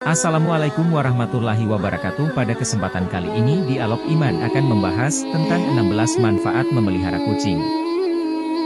Assalamualaikum warahmatullahi wabarakatuh. Pada kesempatan kali ini di Dialog Iman akan membahas tentang 16 manfaat memelihara kucing.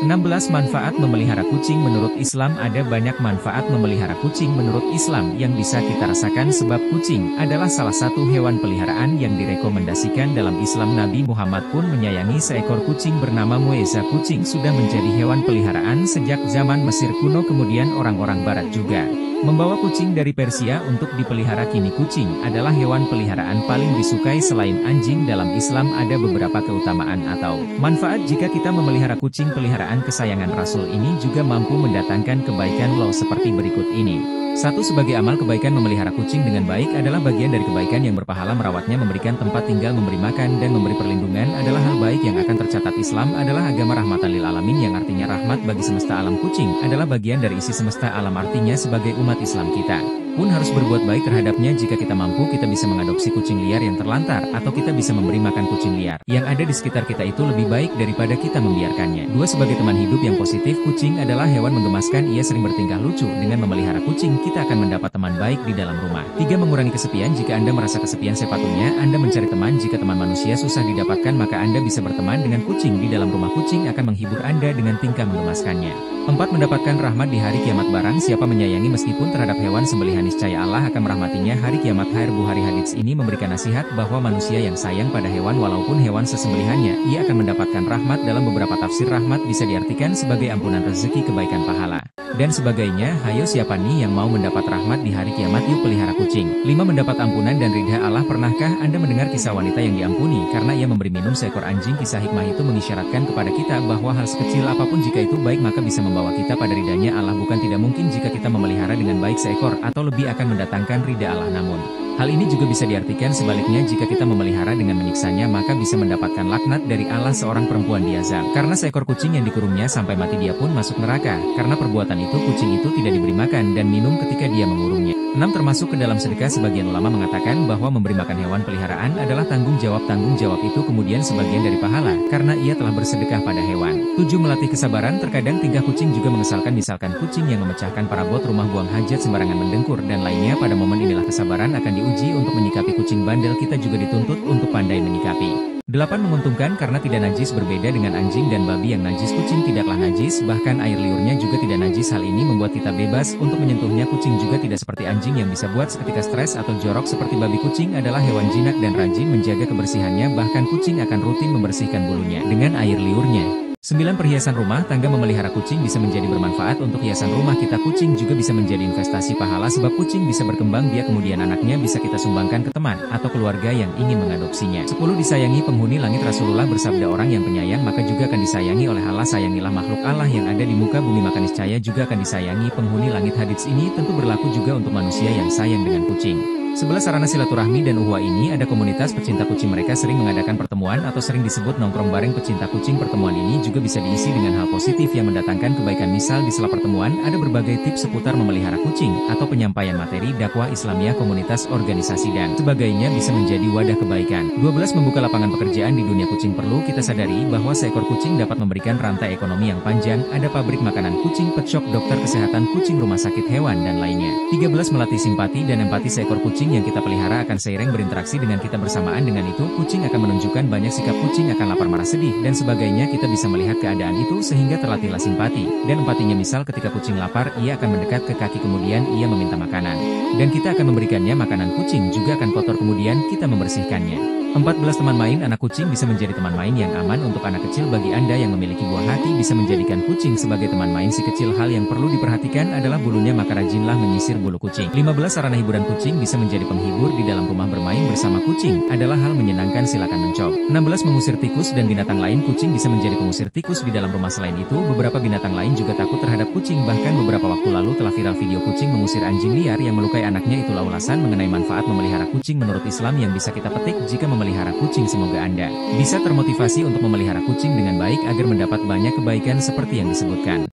16 manfaat memelihara kucing menurut Islam. Ada banyak manfaat memelihara kucing menurut Islam yang bisa kita rasakan sebab kucing adalah salah satu hewan peliharaan yang direkomendasikan dalam Islam. Nabi Muhammad pun menyayangi seekor kucing bernama Mueza. Kucing sudah menjadi hewan peliharaan sejak zaman Mesir kuno, kemudian orang-orang barat juga membawa kucing dari Persia untuk dipelihara. Kini kucing adalah hewan peliharaan paling disukai selain anjing. Dalam Islam ada beberapa keutamaan atau manfaat jika kita memelihara kucing peliharaan kesayangan Rasul. Ini juga mampu mendatangkan kebaikan loh, seperti berikut ini. 1. Sebagai amal kebaikan, memelihara kucing dengan baik adalah bagian dari kebaikan yang berpahala. Merawatnya, memberikan tempat tinggal, memberi makan, dan memberi perlindungan adalah hal baik yang akan tercatat. Islam adalah agama rahmatan lil alamin, yang artinya rahmat bagi semesta alam. Kucing adalah bagian dari isi semesta alam, artinya sebagai umat Islam kita pun harus berbuat baik terhadapnya. Jika kita mampu, kita bisa mengadopsi kucing liar yang terlantar, atau kita bisa memberi makan kucing liar yang ada di sekitar kita. Itu lebih baik daripada kita membiarkannya. 2. Sebagai teman hidup yang positif, kucing adalah hewan menggemaskan. Ia sering bertingkah lucu. Dengan memelihara kucing, kita akan mendapat teman baik di dalam rumah. 3. Mengurangi kesepian. Jika Anda merasa kesepian, sepatutnya Anda mencari teman. Jika teman manusia susah didapatkan, maka Anda bisa berteman dengan kucing. Di dalam rumah, kucing akan menghibur Anda dengan tingkah menggemaskannya. 4. Mendapatkan rahmat di hari kiamat. Barang siapa menyayangi meskipun terhadap hewan sembelihan, niscaya Allah akan merahmatinya hari kiamat. Bukhari. Hadits ini memberikan nasihat bahwa manusia yang sayang pada hewan, walaupun hewan sesembelihannya, ia akan mendapatkan rahmat. Dalam beberapa tafsir, rahmat bisa diartikan sebagai ampunan rezeki, kebaikan, pahala, dan sebagainya. Hayo, siapa nih yang mau mendapat rahmat di hari kiamat? Yuk pelihara kucing. 5. Mendapat ampunan dan ridha Allah. Pernahkah Anda mendengar kisah wanita yang diampuni karena ia memberi minum seekor anjing? Kisah hikmah itu mengisyaratkan kepada kita bahwa hal sekecil apapun, jika itu baik, maka bisa membawa kita pada ridhanya Allah. Bukan tidak mungkin jika kita memelihara dengan baik seekor atau lebih akan mendatangkan ridha Allah. Namun hal ini juga bisa diartikan sebaliknya. Jika kita memelihara dengan menyiksanya, maka bisa mendapatkan laknat dari Allah. Seorang perempuan diazab karena seekor kucing yang dikurungnya sampai mati. Dia pun masuk neraka karena perbuatan itu. Kucing itu tidak diberi makan dan minum ketika dia mengurungnya. 6. Termasuk ke dalam sedekah. Sebagian ulama mengatakan bahwa memberi makan hewan peliharaan adalah tanggung jawab. Tanggung jawab itu kemudian sebagian dari pahala karena ia telah bersedekah pada hewan. 7. Melatih kesabaran. Terkadang tingkah kucing juga mengesalkan, misalkan kucing yang memecahkan parabot rumah, buang hajat sembarangan, mendengkur, dan lainnya. Pada momen inilah kesabaran akan diuji. Untuk menyikapi kucing bandel, kita juga dituntut untuk pandai menyikapi. 8. Menguntungkan karena tidak najis. Berbeda dengan anjing dan babi yang najis, kucing tidaklah najis, bahkan air liurnya juga tidak najis. Hal ini membuat kita bebas untuk menyentuhnya. Kucing juga tidak seperti anjing yang bisa buat seketika stres atau jorok seperti babi. Kucing adalah hewan jinak dan rajin menjaga kebersihannya, bahkan kucing akan rutin membersihkan bulunya dengan air liurnya. 9. Perhiasan rumah tangga. Memelihara kucing bisa menjadi bermanfaat untuk hiasan rumah kita. Kucing juga bisa menjadi investasi pahala sebab kucing bisa berkembang biak, kemudian anaknya bisa kita sumbangkan ke teman atau keluarga yang ingin mengadopsinya. 10. Disayangi penghuni langit. Rasulullah bersabda, orang yang penyayang maka juga akan disayangi oleh Allah. Sayangilah makhluk Allah yang ada di muka bumi, maka niscaya juga akan disayangi penghuni langit. Hadits ini tentu berlaku juga untuk manusia yang sayang dengan kucing. 11. Sarana silaturahmi dan uhwah. Ini ada komunitas pecinta kucing. Mereka sering mengadakan pertemuan atau sering disebut nongkrong bareng pecinta kucing. Pertemuan ini juga bisa diisi dengan hal positif yang mendatangkan kebaikan. Misal di sela pertemuan ada berbagai tips seputar memelihara kucing atau penyampaian materi dakwah Islamiyah, komunitas, organisasi, dan sebagainya bisa menjadi wadah kebaikan. 12. Membuka lapangan pekerjaan di dunia kucing. Perlu kita sadari bahwa seekor kucing dapat memberikan rantai ekonomi yang panjang. Ada pabrik makanan kucing, pet shop, dokter kesehatan kucing, rumah sakit hewan, dan lainnya. 13. Melatih simpati dan empati. Seekor kucing yang kita pelihara akan seiring berinteraksi dengan kita. Bersamaan dengan itu, kucing akan menunjukkan banyak sikap. Kucing akan lapar, marah, sedih, dan sebagainya. Kita bisa melihat keadaan itu sehingga terlatihlah simpati dan empatinya. Misal ketika kucing lapar, ia akan mendekat ke kaki, kemudian ia meminta makanan, dan kita akan memberikannya makanan. Kucing juga akan kotor, kemudian kita membersihkannya. 14. Teman main. Anak kucing bisa menjadi teman main yang aman untuk anak kecil. Bagi Anda yang memiliki buah hati, bisa menjadikan kucing sebagai teman main si kecil. Hal yang perlu diperhatikan adalah bulunya, maka rajinlah menyisir bulu kucing. 15. Sarana hiburan. Kucing bisa menjadi penghibur di dalam rumah. Bermain bersama kucing adalah hal menyenangkan, silakan mencoba. 16. Mengusir tikus dan binatang lain. Kucing bisa menjadi pengusir tikus di dalam rumah. Selain itu, beberapa binatang lain juga takut terhadap kucing. Bahkan beberapa waktu lalu telah viral video kucing mengusir anjing liar yang melukai anaknya. Itulah ulasan mengenai manfaat memelihara kucing menurut Islam yang bisa kita petik jika memelihara kucing. Semoga Anda bisa termotivasi untuk memelihara kucing dengan baik agar mendapat banyak kebaikan seperti yang disebutkan.